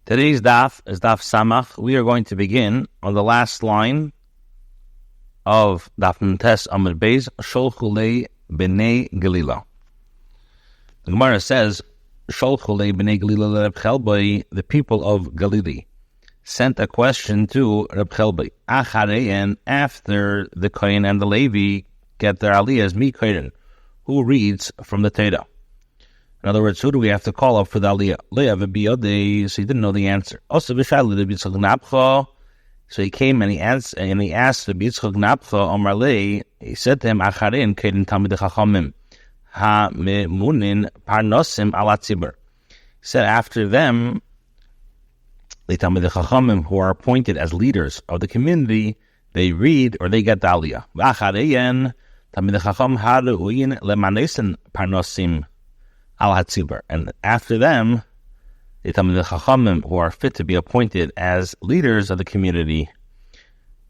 Today's daf is daf samach. We are going to begin on the last line of daf Nutes Amud Beis, Sholchulei B'nei Galila. The Gemara says, Sholchulei B'nei Galila Reb Chelbai, the people of Galilee, sent a question to Reb Chelbai. Acharein, after the Kohen and the Levi get their aliyahs, mi Kohen, who reads from the Torah. In other words, who do we have to call up for the aliyah? So he didn't know the answer. Also, so he came and he asked Rabbi Yitzchak Napcha Omar Lei. He said to him, Acharein Kedin Talmidei Chachamim ha-memunin parnosim ala tzibur. He said, after them, the Talmidei Chachamim, who are appointed as leaders of the community, they read or they get the aliyah. Acharein Talmidei Chacham ha-reuyin lemanesin parnosim. And after them, the Talmidei Chachamim, who are fit to be appointed as leaders of the community,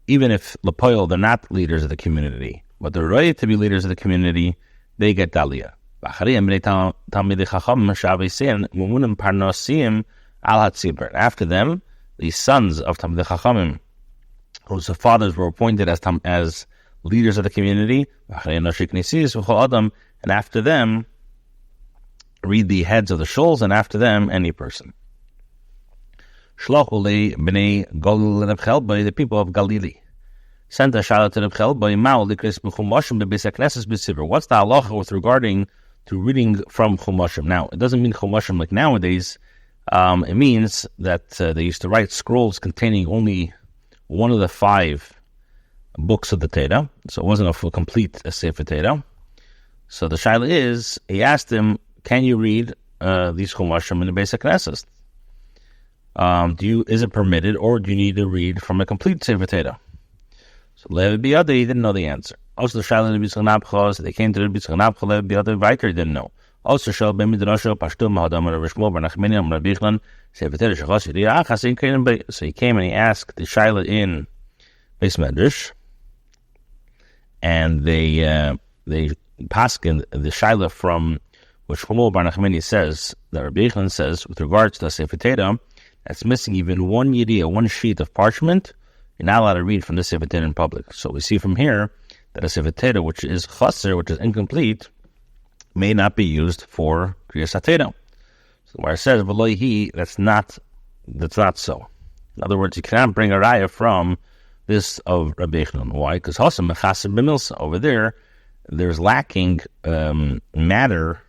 even if L'Poyol, they're not leaders of the community, but they're ready to be leaders of the community, they get Daliyah. After them, the sons of Talmidei Chachamim, whose fathers were appointed as leaders of the community, and after them, read the heads of the shuls, and after them, any person. Shlachulei b'nei Galil Reb Chelbai, the people of Galilee, sent a shout out to Reb Chelbai, Ma'ol likris b'chumashim b'beis hakneses b'sivur. What's the halacha with regarding to reading from chumashim? Now, it doesn't mean chumashim like nowadays. It means that they used to write scrolls containing only one of the 5 books of the Torah, so it wasn't a full complete Sefer Torah. So the shaila is, he asked him, can you read these chumashim in the Beis HaKnesses? Is it permitted, or do you need to read from a complete Sefer Torah? So Levi Biyadeh, he didn't know the answer. Also, the Shaila Rabbi S Greenwald, they came to Rabbi S Greenwald, Levi Biyadeh, Vayter, didn't know. Also, Shal Ben Midrasho, Pashtum, Mahadam, Rabbi Shmuel, Bar Nachmani, Rabbi Yichlan, Sefer Torah, Shachas, Yiriyah, Chasin, Kayin, Bey. So he came and he asked the Shaila in Beis Medrash, and they paskin the Shaila from which Shmuel Bar Nachmani says, that Rabbi Yichlan says, with regards to the Sefer Torah, that's missing even one yidiyah, one sheet of parchment, you're not allowed to read from the Sefer Torah in public. So we see from here that a Sefer Torah, which is chaser, which is incomplete, may not be used for Kriyas HaTorah. So where it says, V'loihi, that's not so. In other words, you cannot bring a raya from this of Rabbi Yichlan. Why? Because Hasam Mechaser B'milsa, over there's lacking matter.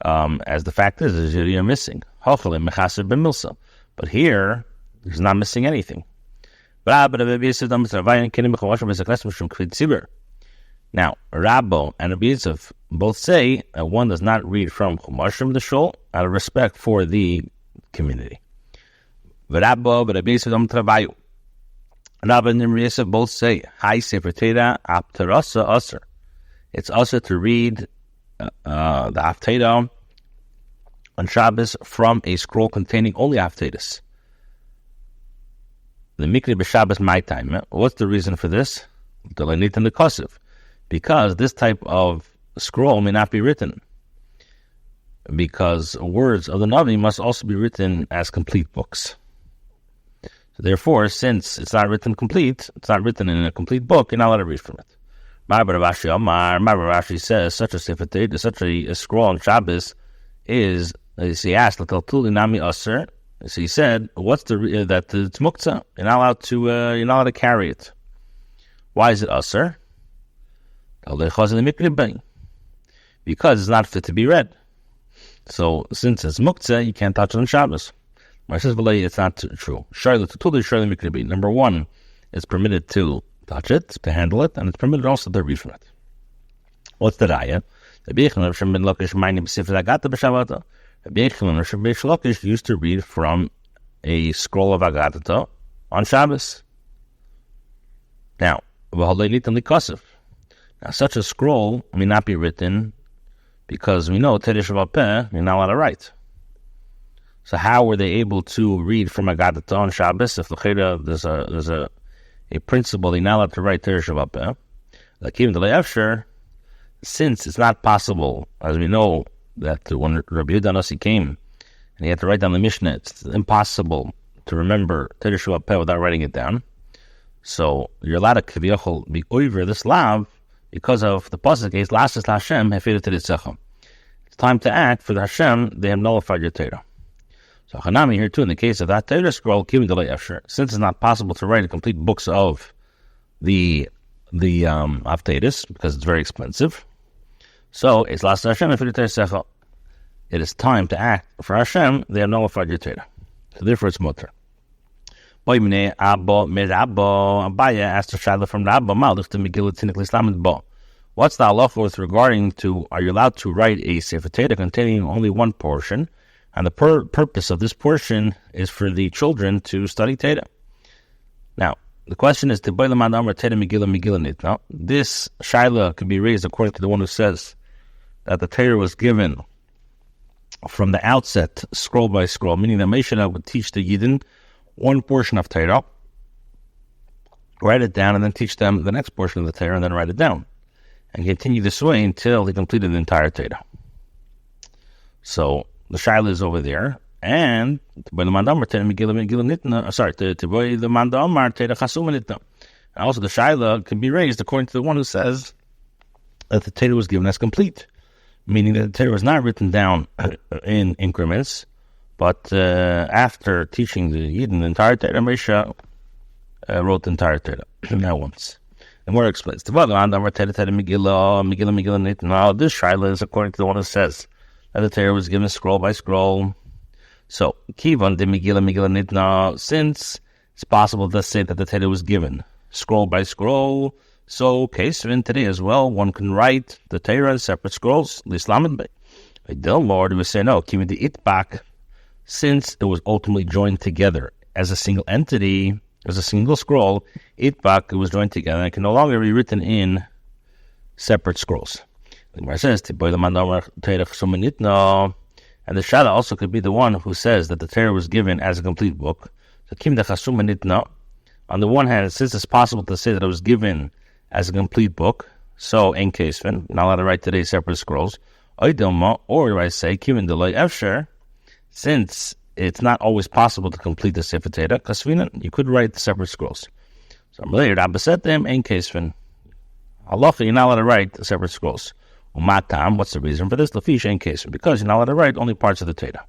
As the fact is you're missing. But here, there's not missing anything. Now, Rabbo and Rabbi Yosef both say that one does not read from Chumashim the Shul out of respect for the community. Rabbo and Rabbi and Rabbi Yosef both say, Hai Sefer Torah Aptarasa Aser. It's also to read the Haftarah on Shabbos from a scroll containing only Haftarahs. The Mikri b'Shabbos my time. What's the reason for this? Because this type of scroll may not be written. Because words of the Navi must also be written as complete books. So therefore, since it's not written complete, it's not written in a complete book, you're not allowed to read from it. Rashi says such a sefer Torah, such a scroll on Shabbos is. He asked, "So he said, "What's that it's muktzah? You're not allowed to carry it. Why is it aser? Because it's not fit to be read. So since it's muktzah, you can't touch it on Shabbos." Mar says, "It's not true. Number one, it's permitted to touch it, to handle it, and it's permitted also to read from it. What's the raya? Rabbi Yechon used to read from a scroll of Agadata on Shabbos. Now, such a scroll may not be written because we know Teresh V'Peh, you're not allowed to write. So how were they able to read from Agadata on Shabbos if there's a principle they're not allowed to write Teresh V'Peh? Like even the Le'efsher, since it's not possible, as we know, that when Rabbi Yehuda Nasi came and he had to write down the Mishnah. It's impossible to remember Torah Shabbat Peh without writing it down. So you're allowed to kiviyachol be over this lav because of the pasuk case. Lasses Hashem hefedet teritzechem. It's time to act for the Hashem. They have nullified your Torah. So Hanami here too, in the case of that Torah scroll, since it's not possible to write a complete books of the Avtedis because it's very expensive. So it's Lasses Hashem hefedet teritzechem. It is time to act for Hashem. They have nullified your Torah. So therefore it's mutter. Abaya asked the Shaila from Rabba, what's the halacha with regarding to, are you allowed to write a Sefer Torah containing only one portion, and the purpose of this portion is for the children to study Torah? Now, the question is, this Shaila can be raised according to the one who says that the Torah was given from the outset, scroll by scroll, meaning that Meshach would teach the Gittin one portion of Torah, write it down, and then teach them the next portion of the Torah, and then write it down, and continue this way until he completed the entire Torah. So the Shaila is over there, and also the Shaila can be raised according to the one who says that the Torah was given as complete, meaning that the Torah was not written down in increments, but after teaching the Yidden the entire Torah, Moshe wrote the entire Torah at once. The more explains. Now, this Shaila is according to the one who says that the Torah was given scroll by scroll. So, Kivan de Megillah Nitna, since it's possible to say that the Torah was given scroll by scroll, so Kesvin today as well, one can write the Torah in separate scrolls. The Islamic Lord would say no, Kivan de Itbak, since it was ultimately joined together as a single entity, as a single scroll, it was joined together and it can no longer be written in separate scrolls. The Gemara says, and the Shaila also could be the one who says that the Torah was given as a complete book. So, on the one hand, since it's possible to say that it was given as a complete book, so in case, not allowed to write today separate scrolls, or I say, since it's not always possible to complete the Sefer Torah, you could write the separate scrolls. So Rabbi said to him, in case Allah, you're not allowed to write the separate scrolls. What's the reason for this? In case, because you're not allowed to write only parts of the Torah.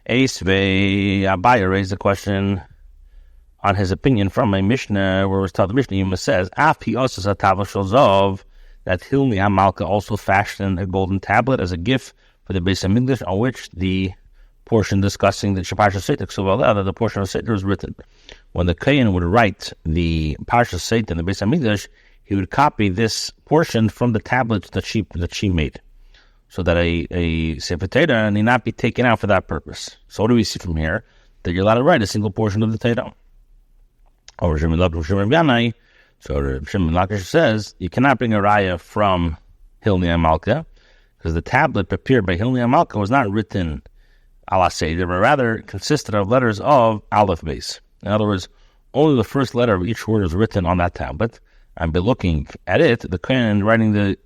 Abaya raised the question on his opinion from a Mishnah, where it was taught the Mishnah Yuma says, that Hilmi HaMalka also fashioned a golden tablet as a gift for the Beis HaMikdash, on which the portion discussing the Parsha Seitar, that the portion of Seitar was written. When the Kohen would write the Parsha Seitar in the Beis HaMikdash, he would copy this portion from the tablets that she made, so that a Sefer Torah need not be taken out for that purpose. So what do we see from here? That you're allowed to write a single portion of the Torah. Or Shimon Lakish says you cannot bring a raya from Hilmi HaMalka, because the tablet prepared by Hilmi HaMalka was not written ala Seder, but rather consisted of letters of Aleph base. In other words, only the first letter of each word is written on that tablet, and by looking at it, the Kohen writing the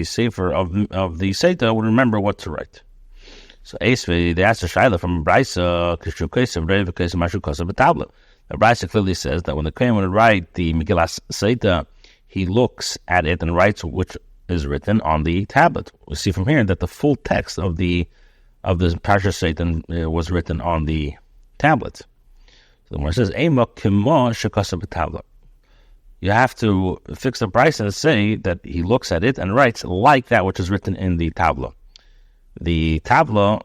sefer of the Seitar would remember what to write. So they asked the Shaila from Braisa, the Braisa clearly says that when the Kohen would write the Megillah Seitar, he looks at it and writes which is written on the tablet. We see from here that the full text of the Parsha Seitar was written on the tablet. So the Gemara says, you have to fix the price and say that he looks at it and writes like that which is written in the tabla. The tabla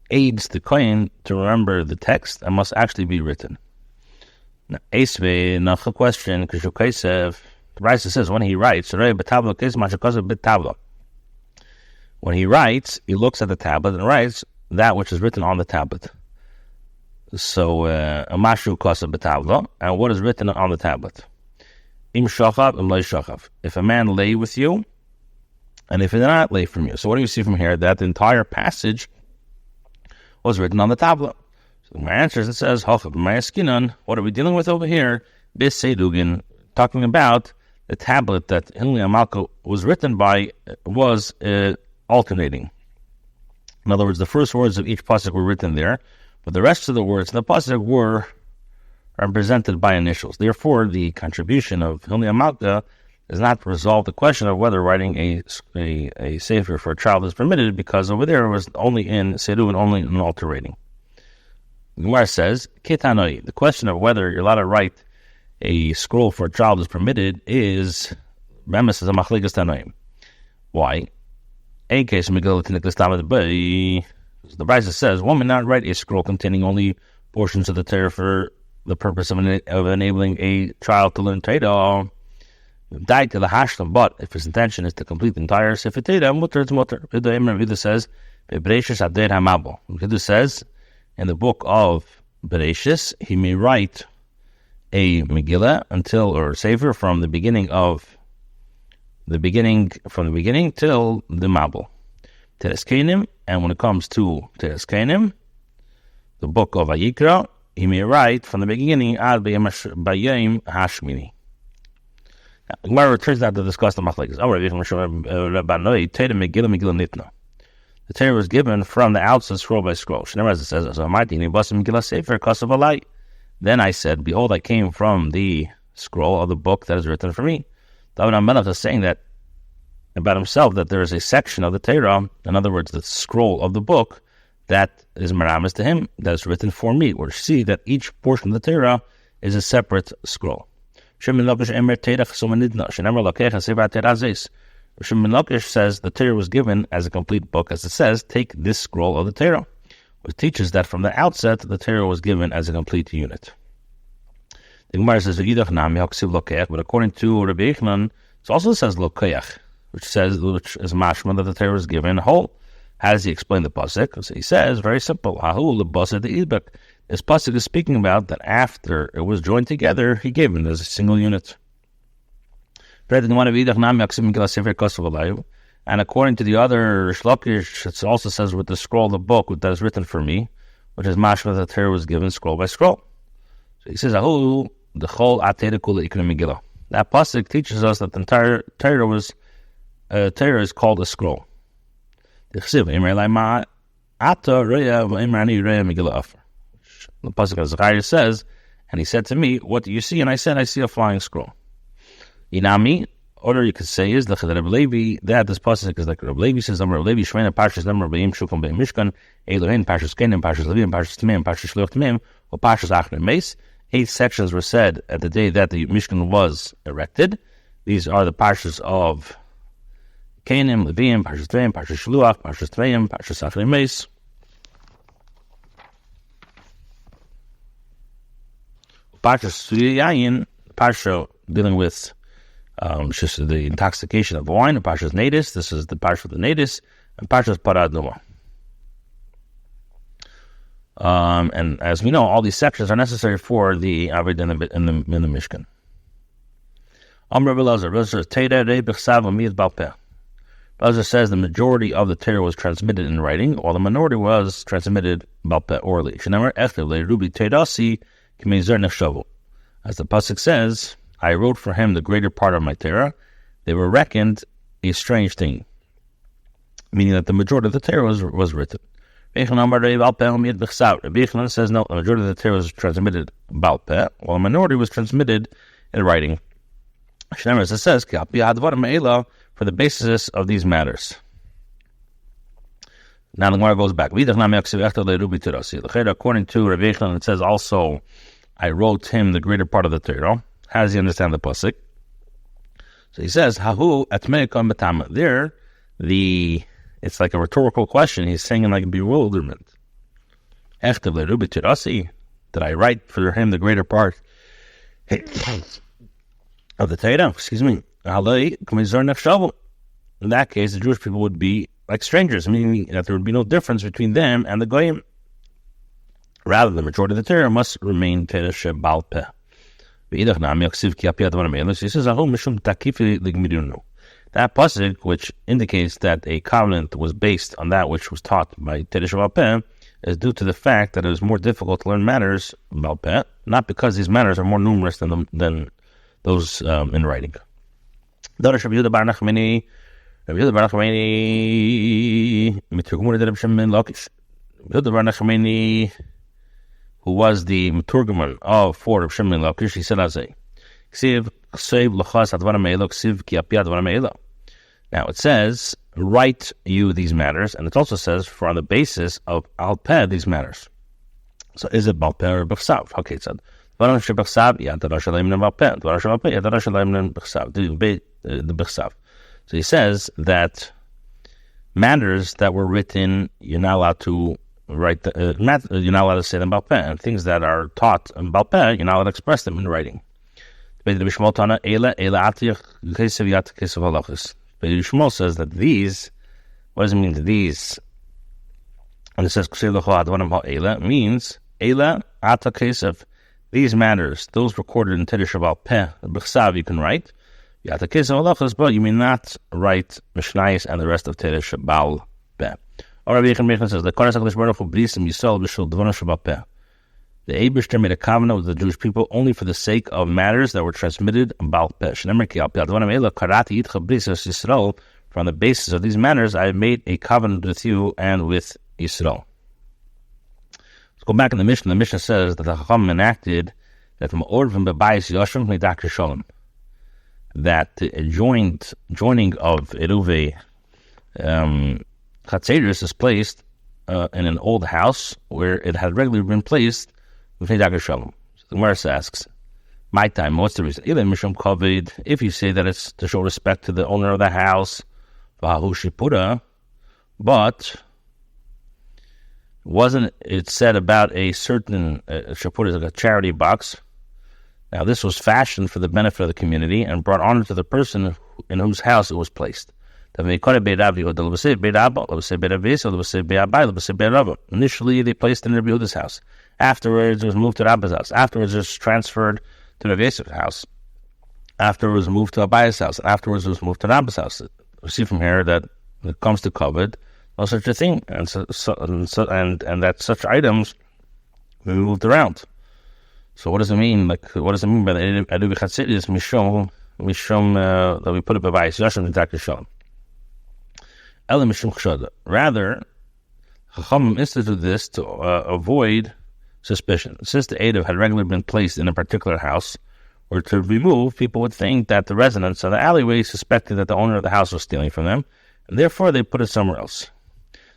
aids the Kohen to remember the text and must actually be written. Now, another question, because the Braisa says when he writes, when he writes, he looks at the tablet and writes that which is written on the tablet. So, amashu kasa b'tabla, and what is written on the tablet? Im shachav, im lei shachav. If a man lay with you, and if he did not lay from you. So what do you see from here? That the entire passage was written on the tablet. So my answer is, it says, what are we dealing with over here? Bis seidugin, talking about the tablet that Hilmi HaMalka was written by, was alternating. In other words, the first words of each pasuk were written there, but the rest of the words in the pasuk were represented by initials. Therefore, the contribution of Hilni Amalka does not resolve the question of whether writing a sefer for a child is permitted, because over there it was only in Seru and only in alterating. The Gemara says, Ketanoi, the question of whether you're allowed to write a scroll for a child is permitted is Remes is a Machlikas Tanoim. Why? A case the Brisa says one may not write a scroll containing only portions of the Torah for the purpose of enabling a child to learn Torah. Died to the hashlam, but if his intention is to complete the entire Sefer Torah, mutter it's mutter. Viddu says, Viddu says in the book of Bereshis, he may write a Megillah or Sefer from the beginning till the Mabul. Teres Kainim, and when it comes to Teres Kainim, the book of Vayikra, he may write from the beginning ad Bayim Hashmini. The Gemara returns now to discuss the machlekes. The Torah was given from the outset, scroll by scroll. As it says, then I said, behold, I came from the scroll of the book that is written for me. David HaMelech is saying that about himself, that there is a section of the Torah, in other words, the scroll of the book, that is meramis to him, that is written for me. Or see that each portion of the Torah is a separate scroll. Shimon Lakish says the Torah was given as a complete book, as it says, take this scroll of the Torah, which teaches that from the outset the Torah was given as a complete unit. The Gemara says, but according to Rabbi Yochanan, it also says Lokeach, which is mashma that the Torah was given whole. How does he explain the pasuk? So he says, very simple. This pasuk is speaking about that after it was joined together, he gave it as a single unit. And according to the other Shlokish, it also says with the scroll of the book that is written for me, which is mashma that the Torah was given scroll by scroll. So he says, the whole Megillah. That pasuk teaches us that the entire Torah is called a scroll. The pasuk of Zechariah says, and he said to me, what do you see? And I said, I see a flying scroll. Inami, or you could say is the Rabbi Levi, that this pasuk is like Rabbi Levi says, Rabbi Levi Shvena Parshas Number Beim Shukom Beim Mishkan, Elohim Parshas Kenim, Parshas Levim, Parshas Tmeim, Parshas Shluch Tmeim, or Parshas Achner Meis. 8 sections were said at the day that the Mishkan was erected. These are the Parshas of Kenim, Levim, Parshas Tmeim, Parshas Shluach, Parshas Tmeim, Parshas Achner Meis. Parshas Suyayin, Parsha dealing with just the intoxication of wine. Parshas Nadis, this is the Parsha of the Nadis, and Parshas Paraduma. And as we know, all these sections are necessary for the Aved in the Mishkan. Belzer says the majority of the Torah was transmitted in writing, while the minority was transmitted balpeh orally. As the pasuk says, I wrote for him the greater part of my Torah. They were reckoned a strange thing, meaning that the majority of the Torah was written. Rabbi Yochanan says no, the majority of the Torah was transmitted balpeh, while the minority was transmitted in writing. As it says, for the basis of these matters. Now the Gemara goes back. According to Rabbi Yochanan, it says also, I wrote him the greater part of the Torah. How does he understand the pasuk? So he says, Hahu atmeikom betama. There, it's like a rhetorical question. He's saying in like bewilderment. Did I write for him the greater part of the Torah? Excuse me. In that case, the Jewish people would be like strangers, meaning that there would be no difference between them and the Goyim. Rather, the majority of the Torah must remain Torah Shebal Peh. He says, that pasuk, which indicates that a covenant was based on that which was taught by Torah Shebal Peh, is due to the fact that it is more difficult to learn matters Bal Peh, not because these matters are more numerous than those in writing. Rabbi Yehuda bar Nachmani Miturgumur de Rabbi Shimon Lakish. Rabbi Yehuda bar Nachmani, who was the Miturgumer for Rabbi Shimon Lakish, he said, "Azay, ksiv ksiv lachas advar meila ksiv ki api advar meila." Now it says, "Write you these matters," and it also says, "For on the basis of al peh these matters." So is it bal peh or b'chsav? Okay, it said, "Dvarim sheb'chsav yadar shalayim bal peh, dvarim sheb'al peh yadar shalayim b'chsav." The b'chsav. So he says that matters that were written, you're not allowed to write. You're not allowed to say them bal peh, and things that are taught in bal peh, you're not allowed to express them in writing. Rabbi Shmuel says that these, what does it mean to these? And it says, means, these matters, those recorded in Teresh Bal Peh, B'chsav, you can write. But you may not write Mishnayos and the rest of Teresh Bal Peh. Or Rabbi Yechon says, the Eibishter made a covenant with the Jewish people only for the sake of matters that were transmitted Bal Peh. From the basis of these matters, I have made a covenant with you and with Yisrael. Let's go back in the Mishnah. The Mishnah says that the Chacham enacted that from Orvim Bebayis Yoshem Medak Shalom, that the joining of Eruve Chatzedus is placed in an old house where it had regularly been placed with Medak Shalom. So the Gemara asks, my time, what's the reason? If you say that it's to show respect to the owner of the house, but wasn't it said about a certain shapur is like a charity box? Now this was fashioned for the benefit of the community and brought honor to the person in whose house it was placed. Initially they placed it in Rabbi Yehuda's house. Afterwards it was moved to Rabbi's house. Afterwards it was transferred to Rabbi Yosef's house. Afterwards it was moved to Abaya's house. Afterwards it was moved to Rabbi's house. We see from here that when it comes to covet, no such a thing, and that such items will be moved around. So what does it mean? What does it mean by the Eruv Chatzedus Mishom that we put it by Yoshem and Dr. Shalom? Ela Mishum Chshada. Rather, Chachamim instituted this to avoid suspicion. Since the Eruv had regularly been placed in a particular house, or to remove, people would think that the residents of the alleyway suspected that the owner of the house was stealing from them, and therefore they put it somewhere else.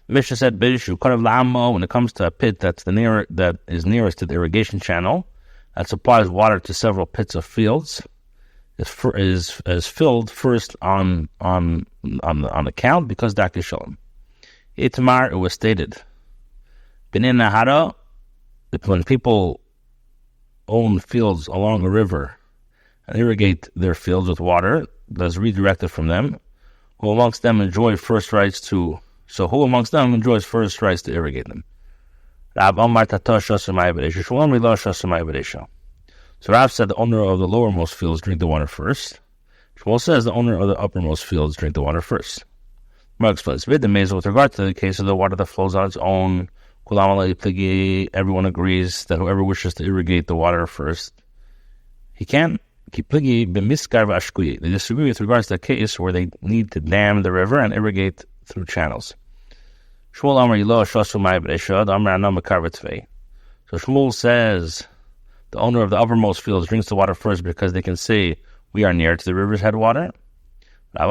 The Mishnah said, when it comes to a pit that is nearest to the irrigation channel, that supplies water to several pits of fields, is filled first on account because Dr. Shalom. Itamar, it was stated, B'nei Nahara, that when people own fields along a river and irrigate their fields with water that's redirected from them, who amongst them enjoys first rights to irrigate them? So Rav said the owner of the lowermost fields drink the water first. Shmuel says the owner of the uppermost fields drink the water first. Mar explains, with regard to the case of the water that flows on its own, everyone agrees that whoever wishes to irrigate the water first, he can. They disagree with regards to the case where they need to dam the river and irrigate through channels. So Shmuel says the owner of the uppermost fields drinks the water first because they can say we are near to the river's headwater. And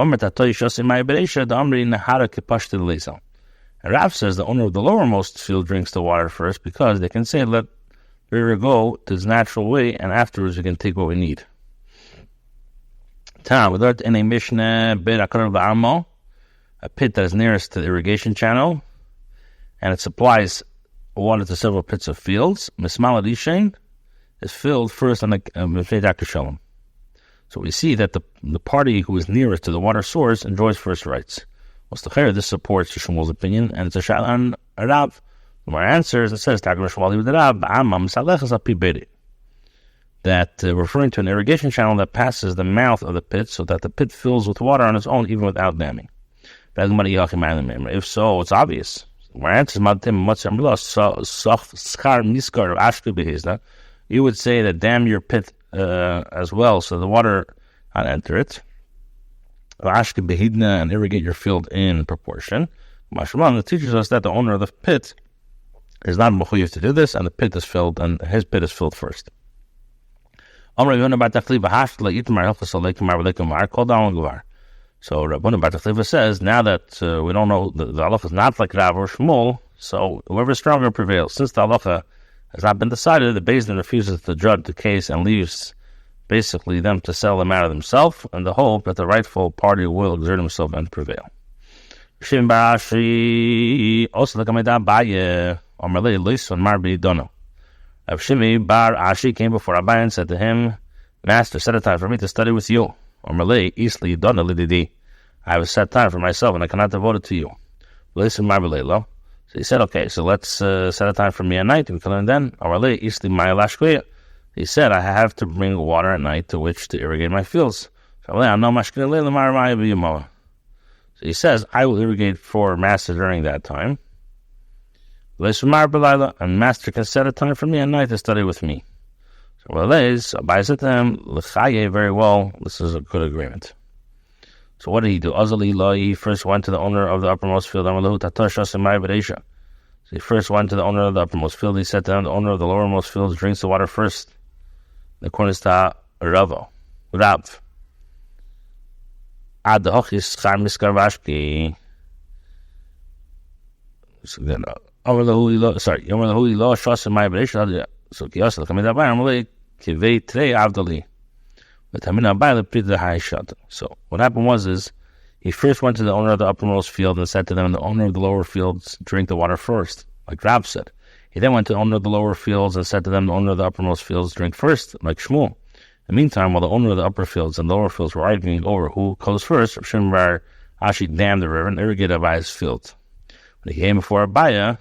Rav says the owner of the lowermost field drinks the water first because they can say let the river go to its natural way and afterwards we can take what we need. Without any Mishnah, a pit that is nearest to the irrigation channel and it supplies water to several pits of fields, Mismal Adishain, is filled first on the Dr. Shalom. So we see that the party who is nearest to the water source enjoys first rights. This supports Shmuel's opinion, and it's a shal on Rav. The more answers, it says that referring to an irrigation channel that passes the mouth of the pit so that the pit fills with water on its own even without damming. If so, it's obvious. You would say that dam your pit as well so the water not enter it. and irrigate your field in proportion. It teaches us that the owner of the pit is not mechuyev to do this, and the pit is filled, and his pit is filled first. So Rabbanu Bar Tachliva says, now that we don't know, the halacha is not like Rav or Shmuel, so whoever is stronger prevails. Since the halacha has not been decided, the Beis Din refuses to judge the case and leaves basically them to settle the matter themselves, and the hope that the rightful party will exert himself and prevail. Shimon bar Ashi also like Abaye Omerle Loison Marbi Dono. Shimon bar Ashi came before Abaye and said to him, Master, set a time for me to study with you. Omerle Isli Dono Lididi. I have a set time for myself and I cannot devote it to you. Loison Marbi Leilo. So he said, okay, so let's set a time for me at night. We can learn then. Omerle Isli Mayalashkuya. He said, I have to bring water at night to which to irrigate my fields. So he says, I will irrigate for Master during that time. And Master can set a time for me at night to study with me. So Abai said to him, very well, this is a good agreement. So what did he do? He first went to the owner of the uppermost field. So he first went to the owner of the uppermost field. He said to him, the owner of the lowermost field drinks the water first. According to Rav. Ad hochis char miskarvashki. Sorry, Yomer lo shas in my beresh. So kiyos la kamid abayim le kivei trei avdali. But hamina abayim pid the high shot. So what happened was he first went to the owner of the uppermost field and said to them, the owner of the lower fields drink the water first, like Rav said. He then went to the owner of the lower fields and said to them, the owner of the uppermost fields drink first, like Shmuel. In the meantime, while the owner of the upper fields and lower fields were arguing over who goes first, Shimon bar Ashi dammed the river and irrigated Abaya's field. When he came before Abaya,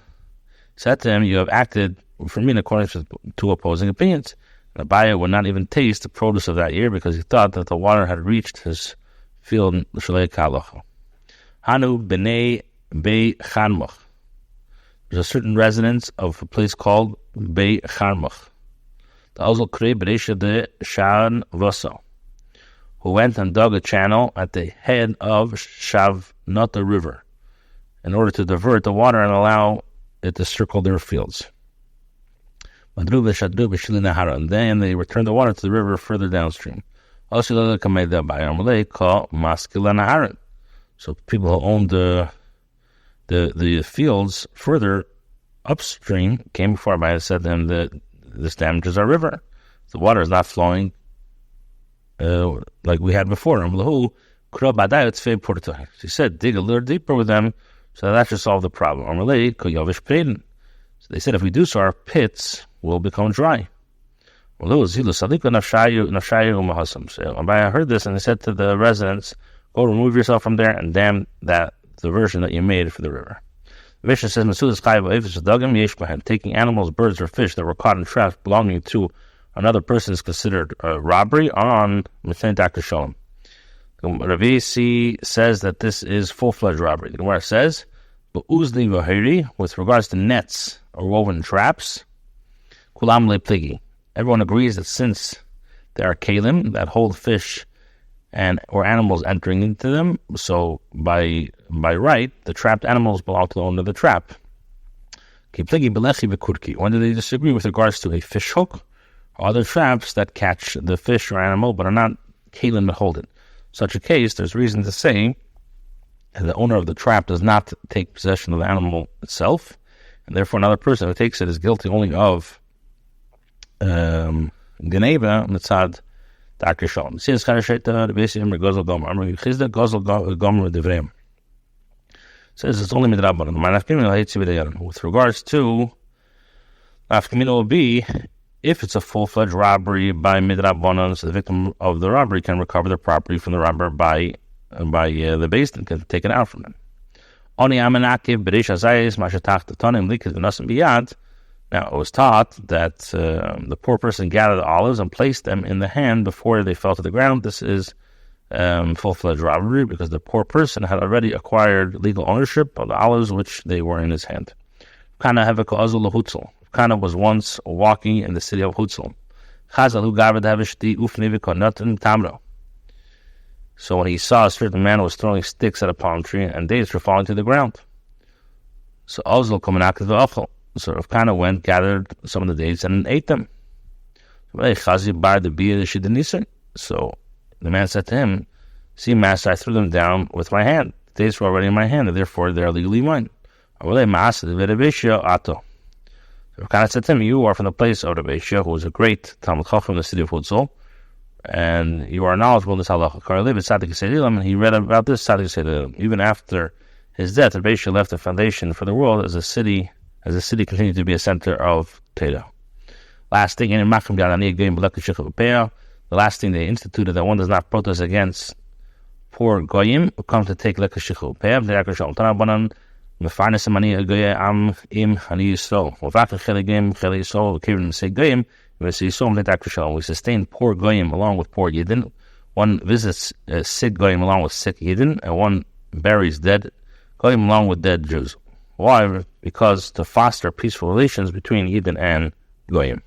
said to him, you have acted for me in accordance with two opposing opinions. And Abaya would not even taste the produce of that year because he thought that the water had reached his field in Shalei Kalacha. Hanu b'nei Bei Charmach. There's a certain residence of a place called Bei Charmach. The Ozal Krei Beresha de Shan Voso, who went and dug a channel at the head of Shavnata River in order to divert the water and allow it to circle their fields. And then they returned the water to the river further downstream. So people who owned the fields further upstream came before Abaya and said to them that this damages our river. The water is not flowing like we had before. So he said, dig a little deeper with them so that should solve the problem. So they said, if we do so, our pits will become dry. So Abaya heard this and he said to the residents, go remove yourself from there and dam that diversion that you made for the river. The Mishnah says, taking animals, birds, or fish that were caught in traps belonging to another person is considered a robbery on Mithane Dr. Shalom. Rabbi S says that this is full-fledged robbery. The Gemara says, with regards to nets or woven traps, kulam lepligi. Everyone agrees that since there are kalim that hold fish and or animals entering into them, so by right, the trapped animals belong to the owner of the trap. When do they disagree with regards to a fish hook or other traps that catch the fish or animal but are not kalim that hold it? Such a case, there's reason to say that the owner of the trap does not take possession of the animal itself, and therefore another person who takes it is guilty only of Geneva mitzad Dr. Shalom. Since says it's only midrabanan. With regards to nafkamina will be if it's a full-fledged robbery by midrabanan, so the victim of the robbery can recover the property from the robber by the Beis Din, can take it out from them. Now, it was taught that the poor person gathered the olives and placed them in the hand before they fell to the ground. This is full-fledged robbery because the poor person had already acquired legal ownership of the olives which they were in his hand. Kana was once walking in the city of Hutzel. So when he saw a certain man was throwing sticks at a palm tree, and dates were falling to the ground. So Ozil coming out to the Ochel. So Rav Kana went, gathered some of the dates, and ate them. So the man said to him, "See, master, I threw them down with my hand. The dates were already in my hand, and therefore they are legally mine." Rav Kana said to him, "You are from the place of Rabbi Shia, who was a great Talmud Chacham in the city of Hutzol, and you are knowledgeable in this halacha." And he read about this even after his death. Rabbi Shia left the foundation for the world as the city continued to be a center of Teda. Last thing, the last thing they instituted, that one does not protest against poor goyim who come to take lekashichu peah. We sustain poor goyim along with poor yidden. One visits sick goyim along with sick yidden, and one buries dead goyim along with dead Jews. Why? Because to foster peaceful relations between yidden and goyim.